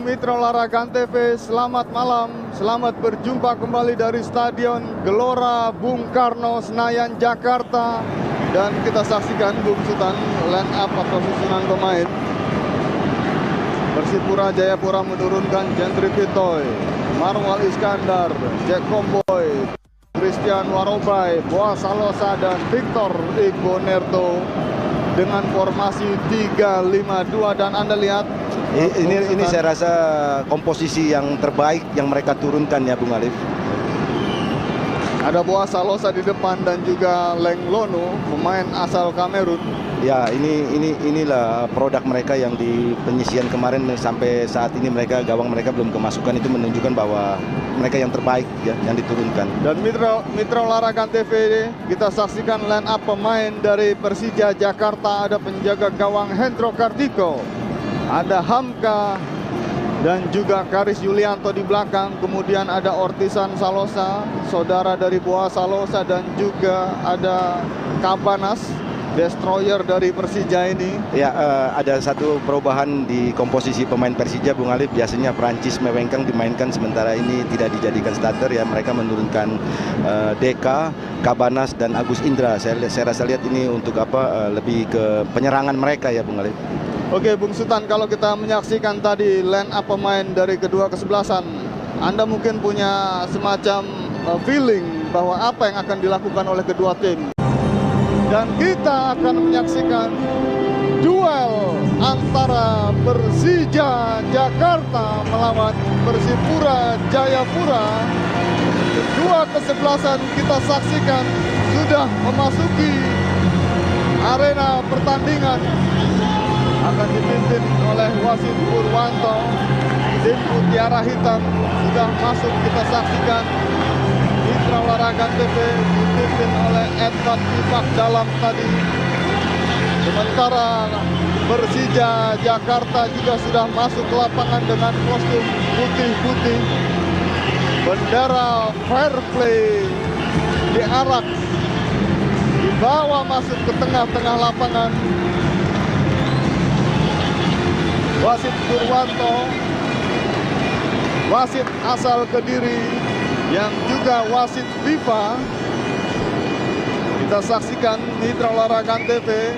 Mitra Olahraga TV, selamat malam. Selamat berjumpa kembali dari Stadion Gelora Bung Karno, Senayan, Jakarta. Dan kita saksikan Bung Sultan line up atau susunan pemain. Persipura Jayapura menurunkan Gentry Pitoy, Marwal Iskandar, Jack Komboy, Christian Warobai, Boa Salosa, dan Victor Igbonerto dengan formasi 3-5-2. Dan Anda lihat ini saya rasa komposisi yang terbaik yang mereka turunkan ya Bung Alif. Ada Boa Salosa di depan dan juga Leng Lono, pemain asal Kamerun. Ya, inilah produk mereka yang di penyisian kemarin sampai saat ini gawang mereka belum kemasukan, itu menunjukkan bahwa mereka yang terbaik ya yang diturunkan. Dan Mitra Olahraga TV, kita saksikan line up pemain dari Persija Jakarta. Ada penjaga gawang Hendro Kartiko, ada Hamka dan juga Karis Yulianto di belakang. Kemudian ada Ortisan Salosa, saudara dari Boa Salosa, dan juga ada Kabanas, destroyer dari Persija ini. Ya, ada satu perubahan di komposisi pemain Persija, Bung Alif. Biasanya Prancis Mewengkang dimainkan, sementara ini tidak dijadikan starter ya. Mereka menurunkan Deka, Kabanas, dan Agus Indra. Saya rasa lihat ini untuk apa? Lebih ke penyerangan mereka ya, Bung Alif. Oke, Bung Sultan, kalau kita menyaksikan tadi line up pemain dari kedua kesebelasan, Anda mungkin punya semacam feeling bahwa apa yang akan dilakukan oleh kedua tim. Dan kita akan menyaksikan duel antara Persija Jakarta melawan Persipura Jayapura. Kedua kesebelasan kita saksikan sudah memasuki arena pertandingan. Akan dipimpin oleh Wasit Purwanto. Tim Mutiara Hitam sudah masuk, kita saksikan. Mitra Olahraga TV dipimpin oleh Edward Pipak dalam tadi. Sementara Persija Jakarta juga sudah masuk ke lapangan dengan kostum putih-putih. Bendera fair play diarak, dibawa masuk ke tengah-tengah lapangan. Wasit Purwanto, wasit asal Kediri yang juga wasit FIFA. Kita saksikan Mitra Olahraga TV.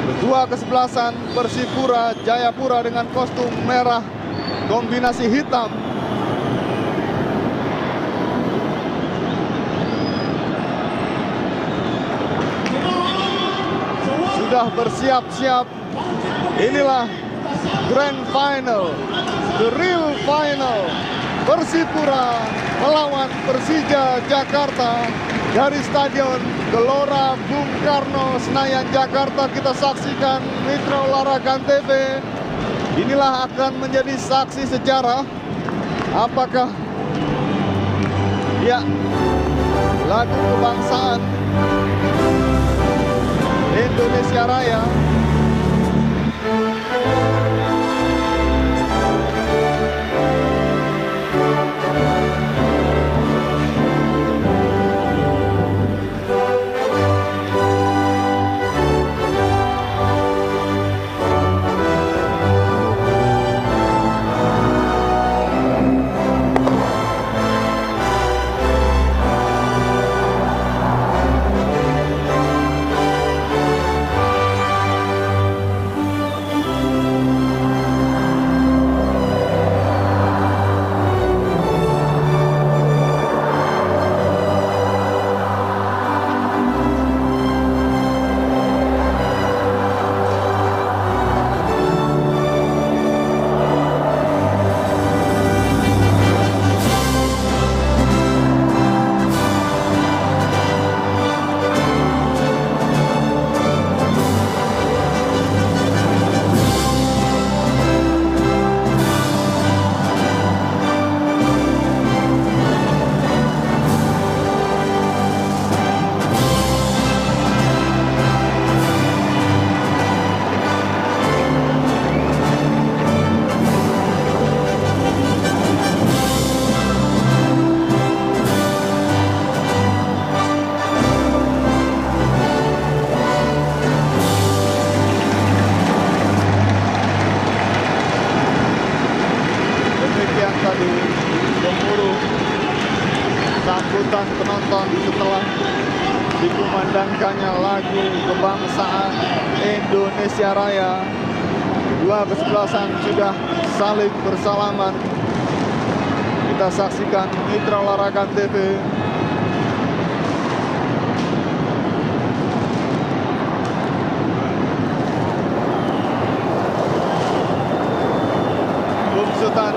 Kedua kesebelasan Persipura Jayapura dengan kostum merah kombinasi hitam. Sudah bersiap-siap. Inilah Grand Final, the real final. Persipura melawan Persija Jakarta dari Stadion Gelora Bung Karno, Senayan, Jakarta. Kita saksikan Mitra Olahraga TV. Inilah akan menjadi saksi sejarah. Apakah ya lagu kebangsaan Indonesia Raya. sambutan penonton setelah dikumandangkannya lagu kebangsaan Indonesia Raya. Kedua kesebelasan sudah saling bersalaman. Kita saksikan Mitra Olahraga TV. Bung Sultan,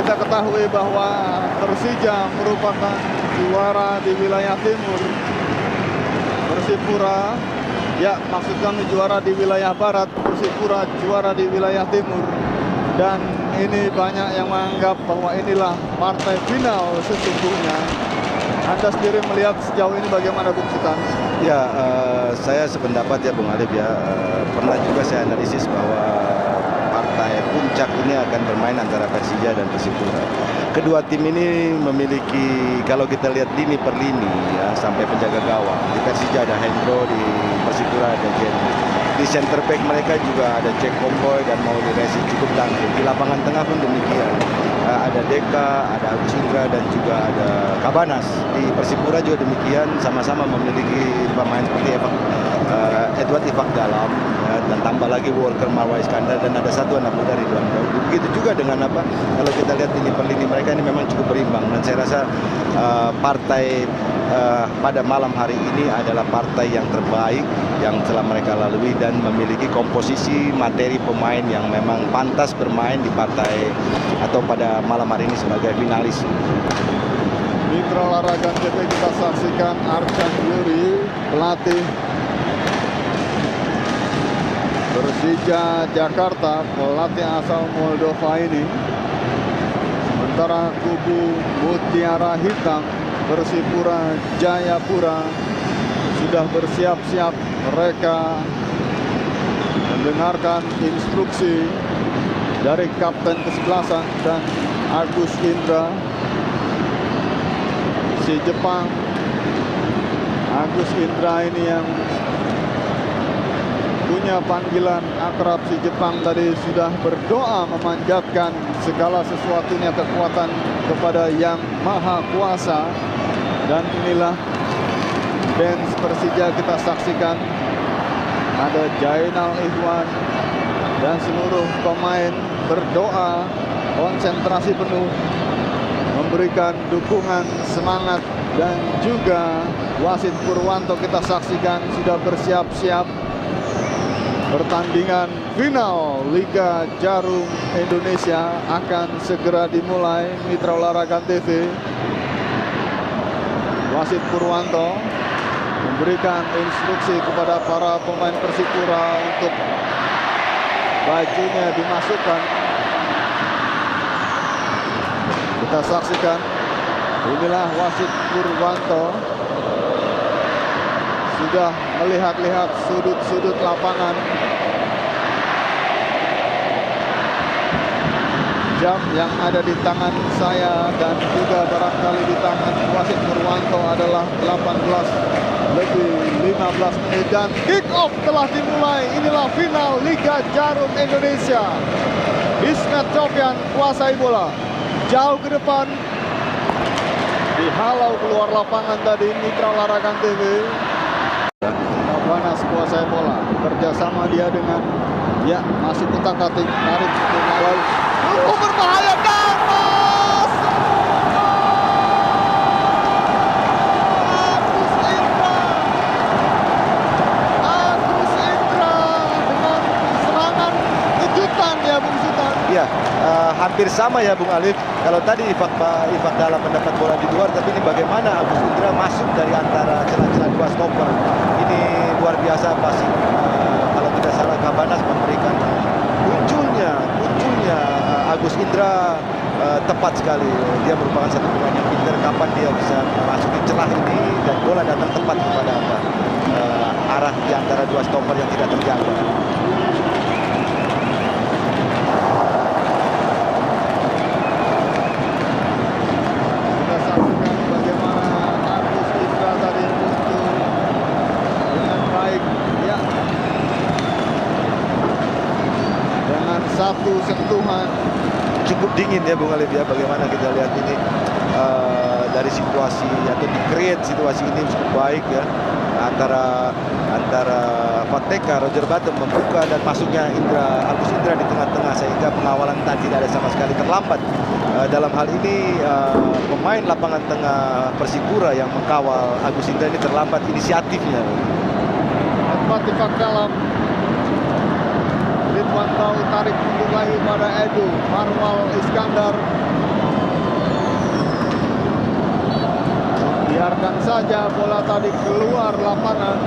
kita ketahui bahwa Persija merupakan juara di wilayah timur. Persipura, ya maksud kami juara di wilayah barat, Persipura juara di wilayah timur. Dan ini banyak yang menganggap bahwa inilah partai final sesungguhnya. Anda sendiri melihat sejauh ini bagaimana, Bung Sultan? Ya, saya sependapat ya Bung Alif ya. Pernah juga saya analisis bahwa partai puncak ini akan bermain antara Persija dan Persipura. Kedua tim ini memiliki, kalau kita lihat lini per lini ya, sampai penjaga gawang. Di Persija ada Hendro, di Persipura ada Jenny. Di center back mereka juga ada Jack Komboy dan Mauli Resi cukup tangguh. Di lapangan tengah pun demikian. Ada Deka, ada Agus Indra dan juga ada Kabanas. Di Persipura juga demikian, sama-sama memiliki pemain seperti Edward Ifak Dalam ya, dan tambah lagi Walker Marwah Iskandar dan ada satu anak muda Ridwan Daud. Begitu juga dengan kalau kita lihat ini per lini mereka ini memang cukup berimbang dan saya rasa partai pada malam hari ini adalah partai yang terbaik yang telah mereka lalui dan memiliki komposisi materi pemain yang memang pantas bermain di partai atau pada malam hari ini sebagai finalis. Mitra Olahraga TV kita saksikan Arcan Yuri, pelatih Persija Jakarta, pelatih asal Moldova ini. Sementara kubu Mutiara Hitam Persipura Jayapura sudah bersiap-siap, mereka mendengarkan instruksi dari Kapten Kesebelasan dan Agus Indra. Si Jepang, Agus Indra ini yang punya panggilan akrab si Jepang tadi sudah berdoa memanjatkan segala sesuatunya kekuatan kepada Yang Maha Kuasa. Dan inilah dance Persija kita saksikan. Ada Jainal Ikhwan dan seluruh pemain berdoa konsentrasi penuh memberikan dukungan, semangat, dan juga wasit Purwanto kita saksikan sudah bersiap-siap. Pertandingan final Liga Jarum Indonesia akan segera dimulai. Mitra Olahraga TV, wasit Purwanto memberikan instruksi kepada para pemain Persipura untuk bajunya dimasukkan. Kita saksikan, inilah wasit Purwanto sudah melihat-lihat sudut-sudut lapangan. Jam yang ada di tangan saya dan juga barangkali di tangan wasit Purwanto adalah 18:15 menit dan kick off telah dimulai. Inilah final Liga Jarum Indonesia. Ismet Sofyan kuasai bola jauh ke depan, dihalau keluar lapangan tadi Mitra Olahraga TV. Kabanas kuasai bola, kerjasama dia dengan masih utak-atik tarik bola. Berbahaya dan Agus Indra dengan serangan kejutan ya Bung Sultan. Ya, hampir sama ya Bung Alif. Kalau tadi Ifak Dalam mendapat bola di luar, tapi ini bagaimana Agus Indra masuk dari antara celah-celah dua stopper. Ini luar biasa pasti. Kalau tidak salah Kabanas memberikan munculnya Agus Indra tepat sekali. Dia merupakan satu pemain yang pintar kapan dia bisa memasuki celah ini dan bola datang tepat kepada arah di antara dua stopper yang tidak terjaga. Kita saksikan bagaimana Agus Indra tadi muncul dengan baik ya, dengan satu sentuhan. Cukup dingin ya Bung Alif ya, bagaimana kita lihat ini dari situasi atau di-create situasi ini cukup baik ya, antara Fateka, Roger Bottom membuka dan masuknya Agus Indra di tengah-tengah, sehingga pengawalan tadi tidak ada sama sekali terlambat. Dalam hal ini pemain lapangan tengah Persipura yang mengkawal Agus Indra ini terlambat inisiatifnya. Fateka dalam. Ridwan Bau tarik mundur lagi pada Edu. Marwal Iskandar. Biarkan saja bola tadi keluar lapangan.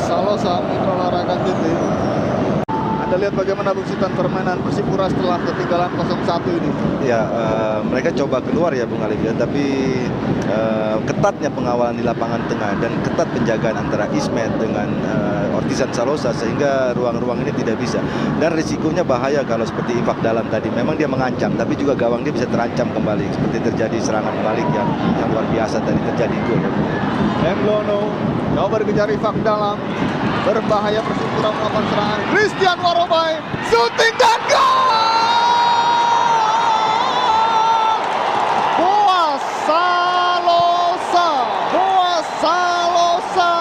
Salosa, Mitra Olahraga Titi. Anda lihat bagaimana besutan permainan Persipura setelah ketinggalan 0-1 ini. Ya, mereka coba keluar ya Bung Alif ya, tapi ketatnya pengawalan di lapangan tengah dan ketat penjagaan antara Ismet dengan Ortizan Salosa, sehingga ruang-ruang ini tidak bisa. Dan risikonya bahaya kalau seperti Ifak Dalam tadi. Memang dia mengancam, tapi juga gawang dia bisa terancam kembali. Seperti terjadi serangan balik yang luar biasa tadi, terjadi gol. Englono coba dikejar Ifak Dalam. Berbahaya Persipura melakukan serangan. Christian Warobai, shooting dan gol! Boas Salosa, Boas Salosa,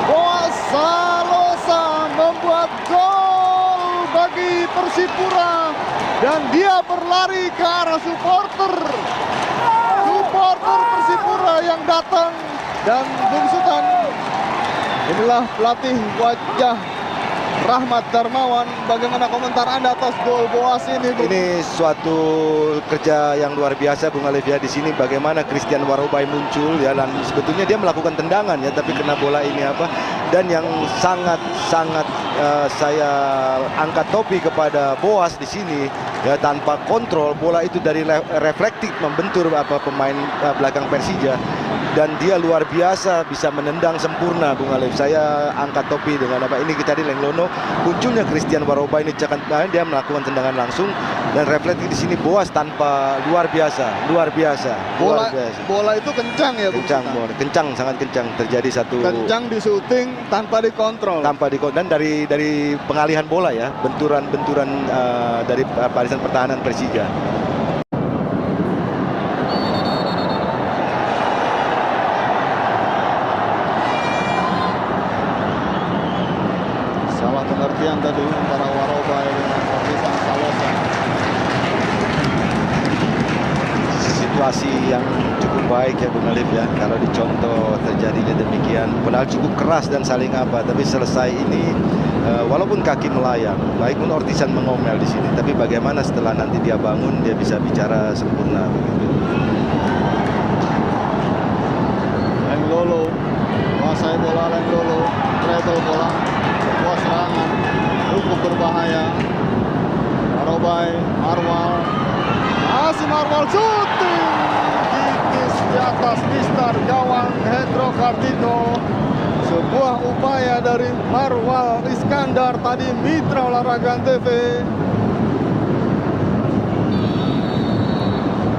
Boas Salosa membuat gol bagi Persipura, dan dia berlari ke arah supporter Persipura yang datang. Dan Bung Sultan, inilah pelatih wajah Rahmat Darmawan. Bagaimana komentar Anda atas gol Boas ini, Bung? Ini suatu kerja yang luar biasa Bung Alif ya. Di sini bagaimana Christian Warobai muncul ya, dan sebetulnya dia melakukan tendangan ya, tapi kena bola ini apa. Dan yang sangat saya angkat topi kepada Boas di sini ya, tanpa kontrol bola itu dari reflektif membentur pemain belakang Persija. Dan dia luar biasa bisa menendang sempurna Bung Alif. Saya angkat topi dengan ini kita di Lenglono, munculnya Christian Warobai ini dia melakukan tendangan langsung, dan refleks di sini Boas tanpa luar biasa. Bola itu kencang ya, Bung? Kencang, sangat kencang. Terjadi satu kencang di syuting tanpa dikontrol. Dan dari pengalihan bola ya, benturan dari barisan pertahanan Persija. Pengertian tadi antara Warobai dengan Ortizan Salosa. Situasi yang cukup baik ya Bung Alif ya, kalau dicontoh terjadinya demikian, padahal cukup keras dan saling tapi selesai ini walaupun kaki melayang, baik pun Ortizan mengomel di sini, tapi bagaimana setelah nanti dia bangun dia bisa bicara sempurna begitu. Lenglolo menguasai bola, Lenglolo treble bola, sebuah serangan cukup berbahaya. Warobai, Marwal, masih Marwal shooting tipis di atas mistar gawang Hendro Kartino. Sebuah upaya dari Marwal Iskandar tadi, Mitra Olahraga TV.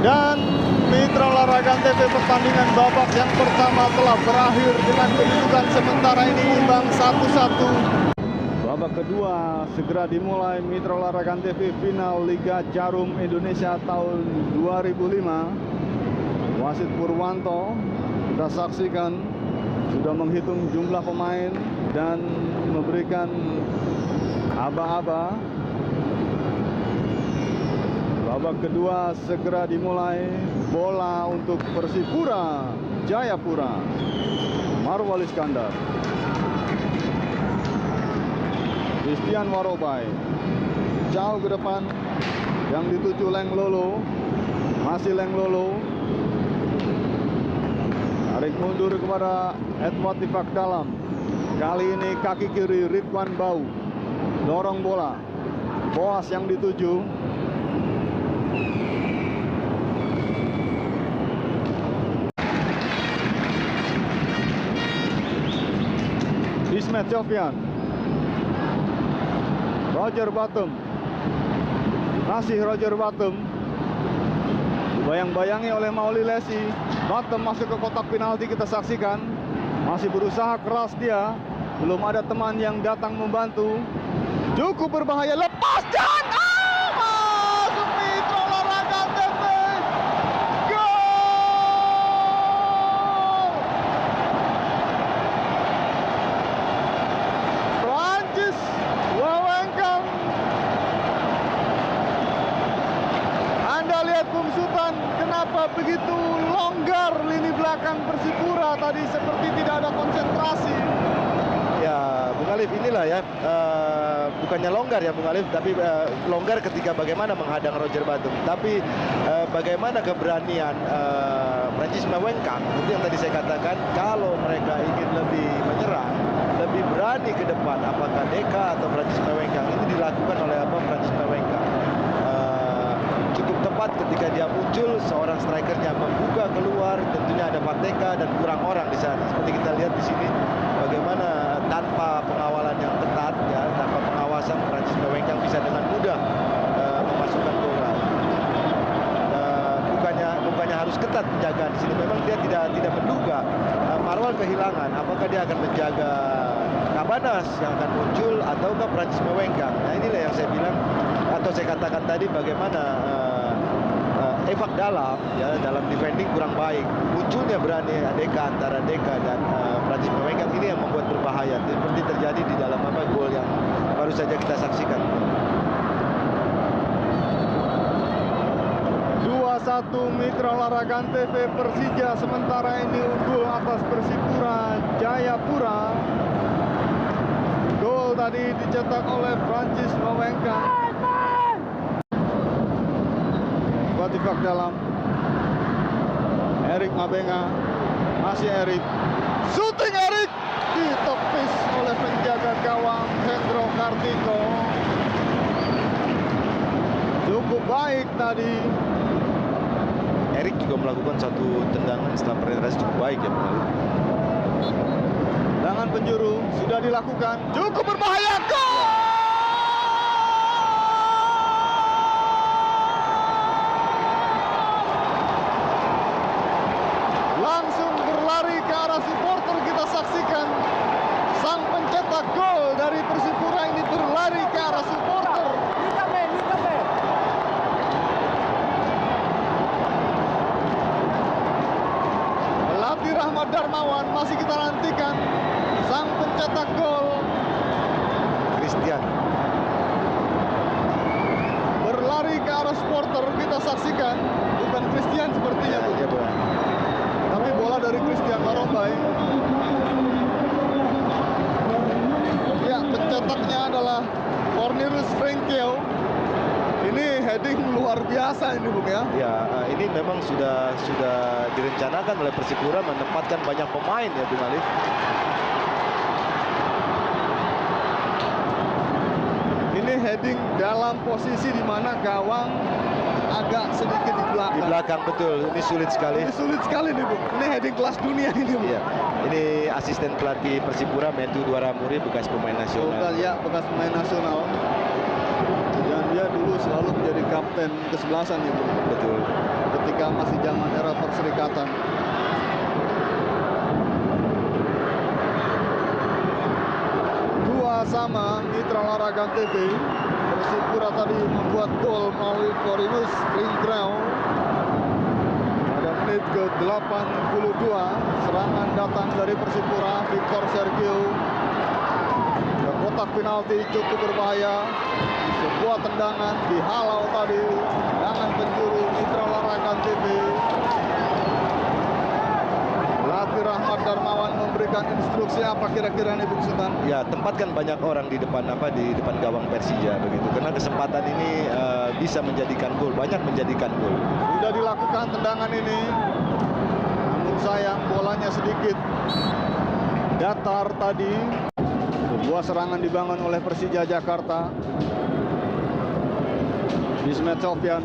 Dan Mitra Olahraga TV, pertandingan babak yang pertama telah berakhir dengan kedudukan sementara ini imbang 1-1. Babak kedua segera dimulai. Mitra Olahraga TV final Liga Jarum Indonesia tahun 2005. Wasit Purwanto, kita saksikan, sudah menghitung jumlah pemain dan memberikan aba-aba. Babak kedua segera dimulai. Bola untuk Persipura Jayapura. Marwal Iskandar, Christian Warobai, jauh ke depan, yang dituju Lenglolo, masih Lenglolo, tarik mundur kepada Edward Ifak Dalam. Kali ini kaki kiri Ridwan Bau, dorong bola, Boas yang dituju. Ismet Sofyan, Roger Bottom, masih Roger Bottom, bayang-bayangi oleh Mauli Lesi. Bottom masuk ke kotak penalti, kita saksikan, masih berusaha keras dia, belum ada teman yang datang membantu. Cukup berbahaya, lepas dan begitu longgar lini belakang Persipura tadi, seperti tidak ada konsentrasi. Ya, Bung Alif, inilah ya, bukannya longgar ya Bung Alif, tapi longgar ketika bagaimana menghadang Roger Batum. Tapi bagaimana keberanian Prancis Mewengkang, itu yang tadi saya katakan, kalau mereka ingin lebih menyerang, lebih berani ke depan, apakah Deka atau Prancis Mewengkang, ini dilakukan oleh Prancis Mewengkang. Cukup tepat ketika dia muncul, seorang strikernya membuka keluar, tentunya ada Pateka dan kurang orang di sana. Seperti kita lihat di sini, bagaimana tanpa pengawalan yang ketat, ya, tanpa pengawasan, Prancis Mewengkang bisa dengan mudah memasukkan bola. Bukannya harus ketat penjagaan di sini. Memang dia tidak menduga Marwal kehilangan. Apakah dia akan menjaga Cabanas yang akan muncul ataukah Prancis Mewengkang? Nah, inilah yang saya bilang atau saya katakan tadi, bagaimana Evak dalam, ya, dalam defending kurang baik. Munculnya berani Deka, antara Deka dan Prancis Mewengkang, ini yang membuat berbahaya. Seperti terjadi di dalam gol yang baru saja kita saksikan. 2-1 Mitra Olahraga Antv Persija sementara ini unggul atas Persipura Jayapura. Gol tadi dicetak oleh Prancis Mewengkang. Batifak dalam, Erik Mabenga, masih Erik, shooting Erik, ditepis oleh penjaga gawang Hendro Kartiko. Cukup baik tadi. Erik juga melakukan satu tendangan setelah penetrasi cukup baik ya Bung Alif. Tendangan penjuru sudah dilakukan, cukup berbahaya, gol! Langsung berlari ke arah supporter, kita saksikan sang pencetak gol dari Persipura ini berlari ke arah supporter. Pelatih Rahmat Darmawan masih kita nantikan sang pencetak gol. Christian Berlari ke arah supporter, kita saksikan. Bukan Christian sepertinya, Bu. ya, Bung. Tapi bola dari Christian Marombai. Ya, pencetaknya adalah Cornelius Frenkel. Ini heading luar biasa ini, Bung, ya. Ya, ini memang sudah direncanakan oleh Persipura menempatkan banyak pemain ya Bung Alif. Ini heading dalam posisi di mana gawang agak sedikit di belakang. Di belakang, betul. Ini sulit sekali. Ini sulit sekali nih, Bung. Ini heading kelas dunia ini, Bung. Iya. Ini asisten pelatih Persipura Metu Dwaramuri, bekas pemain nasional. Bekas pemain nasional. Dan dia dulu selalu menjadi kapten kesebelasan ya, Bung. Betul. Ketika masih zaman era perserikatan. Sama Mitra Olahraga TV. Persipura tadi membuat gol melalui Cornelius Frenkel pada menit ke-82. Serangan datang dari Persipura, Victor Sergio ke kotak penalti, cukup berbahaya. Sebuah tendangan dihalau tadi, tendangan penjuru Mitra Olahraga TV. Pelatih Rahmat Darmawan memberikan instruksi apa kira-kira nih, Bung Sultan? Ya, tempatkan banyak orang di depan gawang Persija begitu. Karena kesempatan ini bisa menjadikan gol, banyak menjadikan gol. Sudah dilakukan tendangan ini. Namun sayang bolanya sedikit datar tadi. Sebuah serangan dibangun oleh Persija Jakarta. Ismet Sofyan.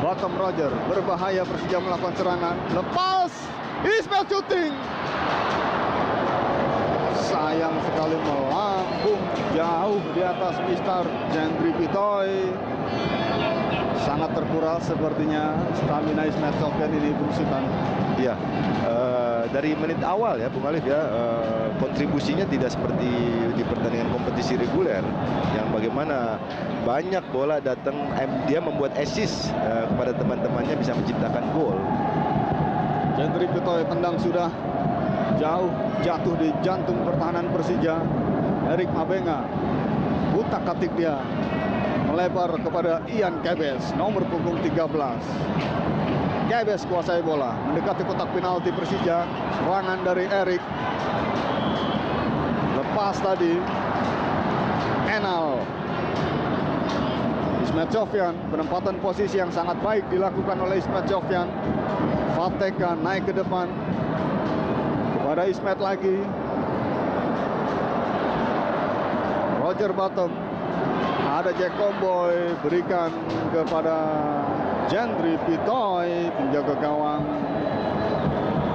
Bottom Roger, berbahaya Persija melakukan serangan. Lepas, Ismail shooting. Sayang sekali melambung jauh di atas Mister Jendri Pitoy. Sangat terkuras sepertinya stamina Ismail Sofyan ini, Bung Sultan. Iya, dari menit awal ya Bung Alif ya, kontribusinya tidak seperti di pertandingan kompetisi reguler yang bagaimana banyak bola datang, dia membuat assist kepada teman-temannya, bisa menciptakan gol. Jendri Pitoy tendang sudah jauh, jatuh di jantung pertahanan Persija. Erik Mabenga, utak-atik dia melebar kepada Ian Kebes, nomor punggung 13. Kebes kuasai bola, mendekati kotak penalti Persija. Serangan dari Erik. Lepas tadi Enal. Ismet Sofyan, penempatan posisi yang sangat baik dilakukan oleh Ismet Sofyan. Fateka naik ke depan kepada Ismet lagi. Roger Bottom, ada Jack Comboy, berikan kepada Jendri Pitoy, penjaga gawang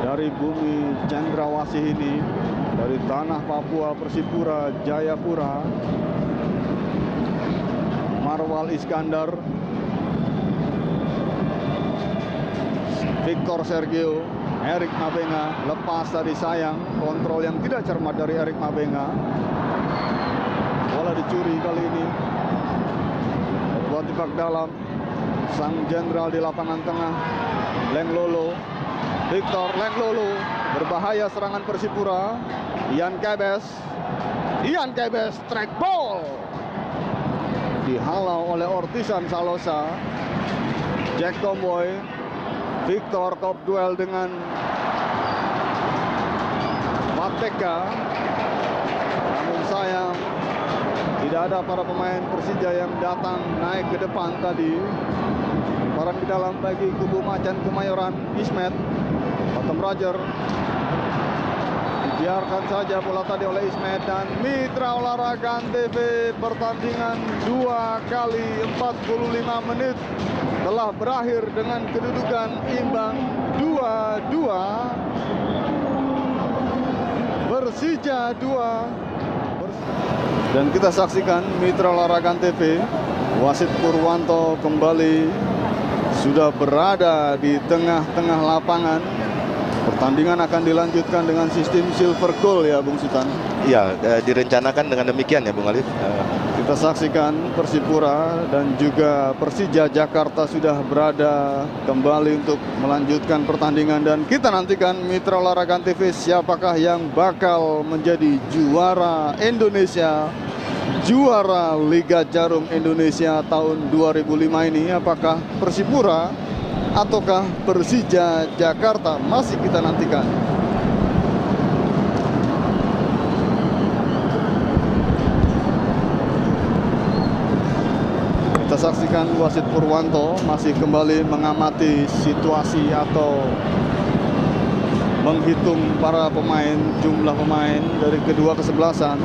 dari bumi Cendrawasih ini, dari tanah Papua, Persipura, Jayapura. Marwal Iskandar, Victor Sergio, Erik Mabenga, lepas tadi sayang, kontrol yang tidak cermat dari Erik Mabenga. Bola dicuri kali ini. Buat tibak dalam, sang jenderal di lapangan tengah, Lenglolo, Victor Lenglolo, berbahaya serangan Persipura. Ian Kebes, track ball, dihalau oleh Ortisan Salosa. Jack Comboy, Victor kop duel dengan Fateka, namun sayang tidak ada para pemain Persija yang datang naik ke depan tadi. Lemparan ke dalam bagi kubu Macan Kemayoran. Ismet, Bottom Roger, dibiarkan saja bola tadi oleh Ismet. Dan Mitra Olahraga Antv, pertandingan 2 kali 45 menit telah berakhir dengan kedudukan imbang 2-2. Persija 2. Dan kita saksikan Mitra Olahraga TV, wasit Purwanto kembali sudah berada di tengah-tengah lapangan. Pertandingan akan dilanjutkan dengan sistem silver goal ya Bung Sultan. Iya, direncanakan dengan demikian ya Bung Alif. Kita saksikan Persipura dan juga Persija Jakarta sudah berada kembali untuk melanjutkan pertandingan. Dan kita nantikan Mitra Olahraga TV siapakah yang bakal menjadi juara Indonesia, juara Liga Jarum Indonesia tahun 2005 ini. Apakah Persipura ataukah Persija Jakarta? Masih kita nantikan. Kita saksikan wasit Purwanto masih kembali mengamati situasi atau menghitung para pemain, jumlah pemain dari kedua kesebelasan.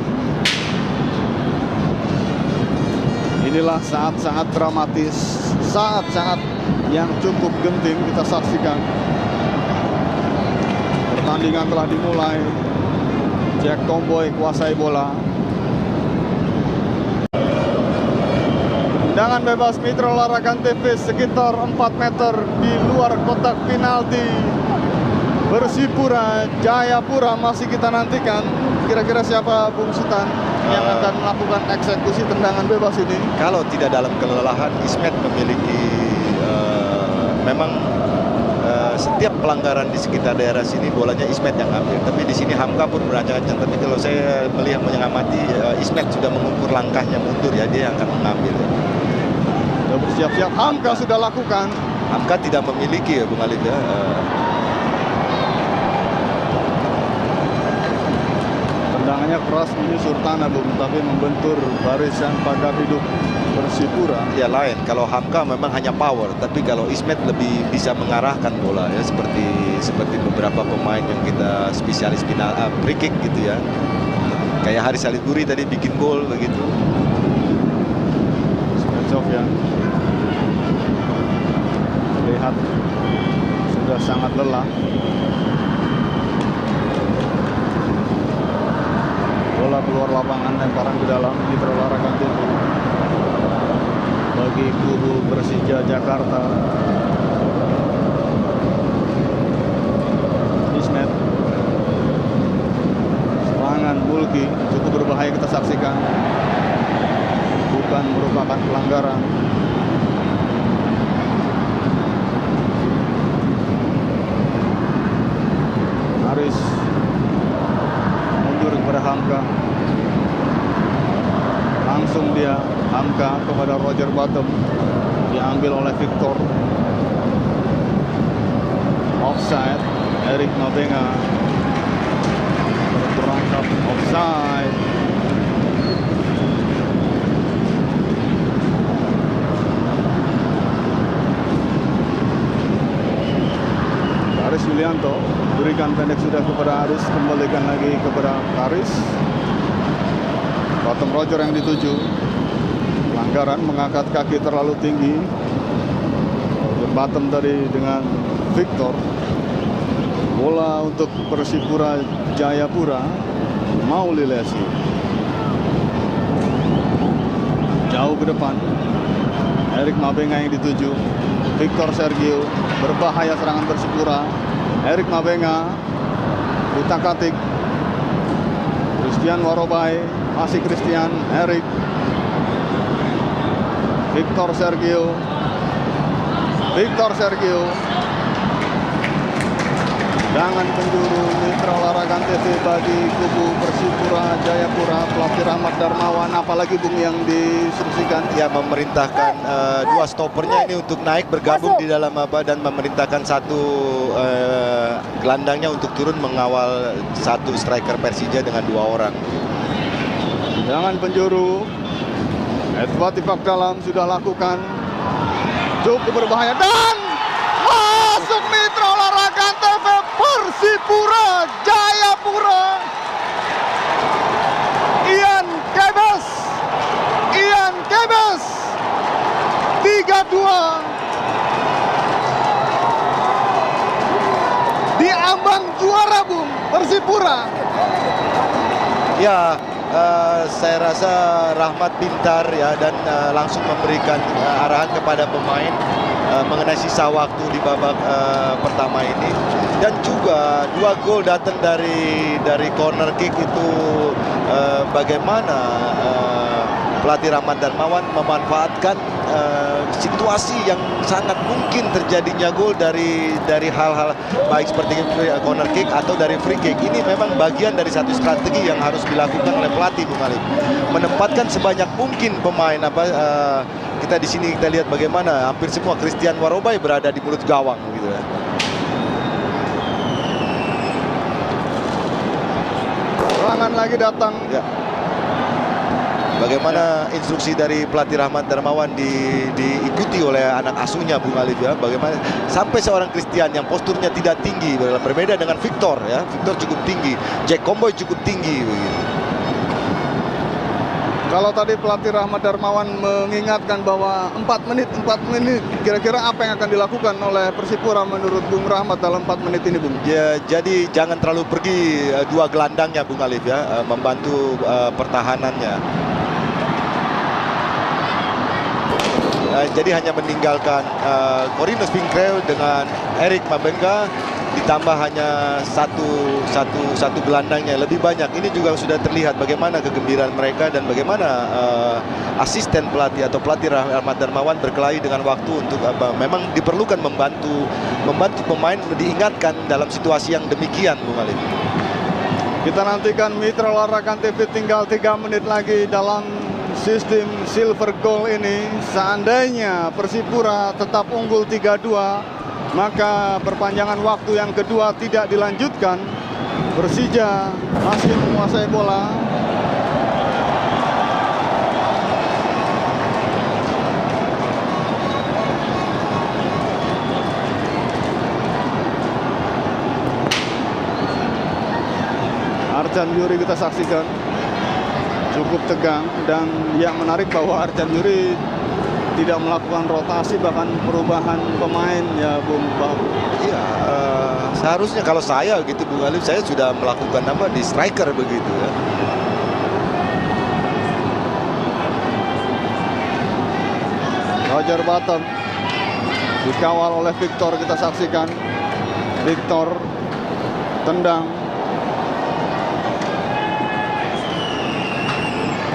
Inilah saat-saat dramatis, saat-saat yang cukup genting kita saksikan. Pertandingan telah dimulai. Jack Comboy kuasai bola. Tendangan bebas Mitra Olahraga TV sekitar 4 meter di luar kotak penalti. Persipura Jayapura masih kita nantikan. Kira-kira siapa Bung Sultan yang akan melakukan eksekusi tendangan bebas ini? Kalau tidak dalam kelelahan, Ismet memiliki memang setiap pelanggaran di sekitar daerah sini bolanya Ismet yang ambil. Tapi di sini Hamka pun berancang-ancang. Tapi kalau saya melihat mengamati, Ismet sudah mengukur langkahnya mundur ya, dia yang akan mengambil. Sudah bersiap-siap, Hamka sudah lakukan. Hamka tidak memiliki ya Bung Alif ya. Tendangannya keras menyusur tanah Bung, tapi membentur barisan pagar hidup Persipura. Ya lain, kalau Hamka memang hanya power, tapi kalau Ismet lebih bisa mengarahkan bola ya, seperti beberapa pemain yang kita spesialis free kick gitu ya. Kayak Haris Alituri tadi bikin gol begitu. Ismet Sofyan terlihat sudah sangat lelah. Bola keluar lapangan, lemparan ke dalam. Mitra Olahraga TV bagi kubu Persija Jakarta. Ismet, serangan Mulki cukup berbahaya kita saksikan. Bukan merupakan pelanggaran. Haris mundur kepada Hamka. langsung dia Hamka kepada Roger Bottom, diambil oleh Victor. Offside, Eric Mabenga berangkat offside. Aris Yulianto berikan pendek sudah kepada Aris, kembalikan lagi kepada Aris. Bottom Roger yang dituju. Pelanggaran, mengangkat kaki terlalu tinggi. Bottom tadi dengan Victor. Bola untuk Persipura Jayapura, Mauli Lesi. Jauh ke depan, Eric Mabenga yang dituju. Victor Sergio, berbahaya serangan Persipura. Eric Mabenga, utak-atik. Christian Warobai, masih Christian, Eric. Victor Sergio. Victor Sergio. Jangan penjuru Mitra Olahraga TV bagi kubu Persipura Jayapura, pelatih Rahmat Darmawan, apalagi Bung yang diinstruksikan? Ya, memerintahkan dua stopernya ini untuk naik bergabung di dalam dan memerintahkan satu gelandangnya untuk turun mengawal satu striker Persija dengan 2 orang. Jangan penjuru. Edward Tipak dalam sudah lakukan. Cukup berbahaya dan masuk Mitra Olahraga TV Persipura Jayapura. Ian Kebes 3-2 di ambang juara Bung Persipura. Ya, saya rasa Rahmat pintar ya, dan langsung memberikan arahan kepada pemain mengenai sisa waktu di babak pertama ini. Dan juga 2 gol datang dari corner kick itu, bagaimana pelatih Rahmat Darmawan memanfaatkan situasi yang sangat mungkin terjadinya gol dari hal-hal baik seperti corner kick atau dari free kick. Ini memang bagian dari satu strategi yang harus dilakukan oleh pelatih Bung Ali. Menempatkan sebanyak mungkin pemain kita di sini kita lihat bagaimana hampir semua Christian Warobai berada di mulut gawang gitu ya. Serangan lagi datang. Ya. Bagaimana instruksi dari pelatih Rahmat Darmawan diikuti oleh anak asuhnya Bung Alif ya. Bagaimana sampai seorang Christian yang posturnya tidak tinggi, berbeda dengan Victor ya. Victor cukup tinggi, Jack Comboy cukup tinggi begitu. Kalau tadi pelatih Rahmat Darmawan mengingatkan bahwa 4 menit, kira-kira apa yang akan dilakukan oleh Persipura menurut Bung Rahmat dalam 4 menit ini, Bung? Ya, jadi jangan terlalu pergi 2 gelandangnya Bung Alif ya, membantu pertahanannya. Jadi hanya meninggalkan Corinus Pinkrel dengan Eric Mabenga, ditambah hanya satu gelandangnya lebih banyak. Ini juga sudah terlihat bagaimana kegembiraan mereka dan bagaimana asisten pelatih atau pelatih Rahmat Darmawan berkelahi dengan waktu untuk memang diperlukan membantu pemain diingatkan dalam situasi yang demikian, Bung Ali. Kita nantikan Mitra Olahraga TV, tinggal 3 menit lagi dalam sistem silver goal ini. Seandainya Persipura tetap unggul 3-2, maka perpanjangan waktu yang kedua tidak dilanjutkan. Persija masih menguasai bola. Arcan Yuri kita saksikan cukup tegang, dan yang menarik bahwa Arcan Yuri tidak melakukan rotasi bahkan perubahan pemain ya Bung Bahu. Iya, seharusnya kalau saya gitu Bung Alif, saya sudah melakukan di striker begitu ya. Roger Bottom dikawal oleh Victor, kita saksikan. Victor tendang.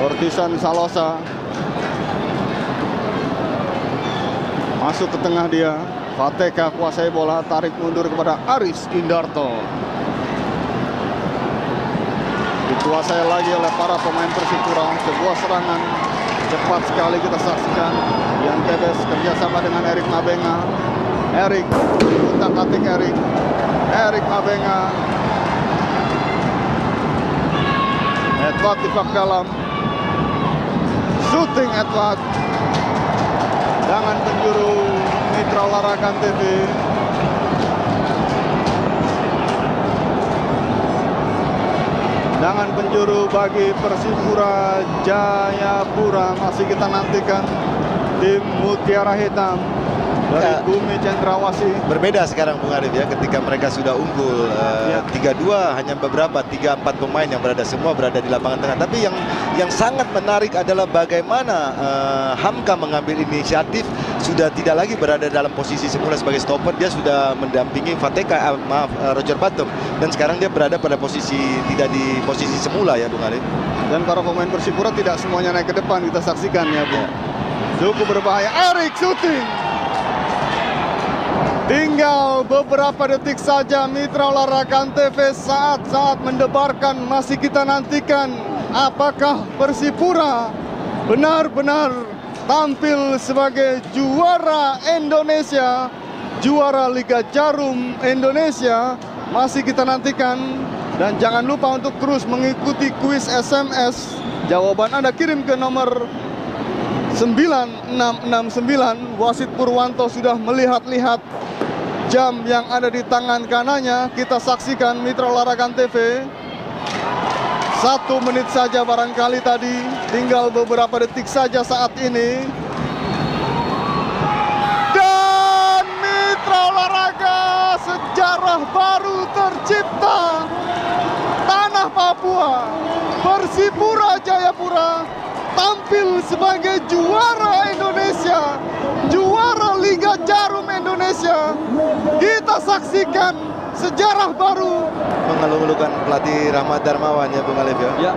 Ortisan Salosa masuk ke tengah dia. Fateka kuasai bola, tarik mundur kepada Aris Indarto. Dikuasai lagi oleh para pemain Persipura. Sebuah serangan Cepat sekali kita saksikan Ian Tebes kerjasama dengan Erik Mabenga. Erik, utak-atik Erik Mabenga. Edward Tifak dalam. Shooting Edward. Dengan penjuru Mitra Olahraga TV. Dengan penjuru bagi Persipura Jayapura masih kita nantikan tim Mutiara Hitam dari Bumi Cendrawasih. Berbeda sekarang Bung Arif ya, ketika mereka sudah unggul 3-2, hanya beberapa 3-4 pemain yang semua berada di lapangan tengah. Tapi yang sangat menarik adalah bagaimana Hamka mengambil inisiatif, sudah tidak lagi berada dalam posisi semula sebagai stopper, dia sudah mendampingi Roger Bottom, dan sekarang dia berada pada posisi tidak di posisi semula ya Bung Arif. Dan para pemain Persipura tidak semuanya naik ke depan, kita saksikan ya Bung. Cukup berbahaya. Erik shooting. Tinggal beberapa detik saja Mitra Olahraga TV saat-saat mendebarkan masih kita nantikan apakah Persipura benar-benar tampil sebagai juara Indonesia, juara Liga Jarum Indonesia. Masih kita nantikan. Dan jangan lupa untuk terus mengikuti kuis SMS. Jawaban Anda kirim ke nomor 9669. Wasit Purwanto sudah melihat-lihat jam yang ada di tangan kanannya. Kita saksikan Mitra Olahraga TV. 1 menit saja barangkali tadi. Tinggal beberapa detik saja saat ini. Dan Mitra Olahraga, sejarah baru tercipta. Tanah Papua, Persipura Jayapura tampil sebagai juara Indonesia, juara Liga Jarum Indonesia. Kita saksikan sejarah baru. Mengeluh-elukan pelatih Rahmat Darmawan ya Bung Alif ya. Ya,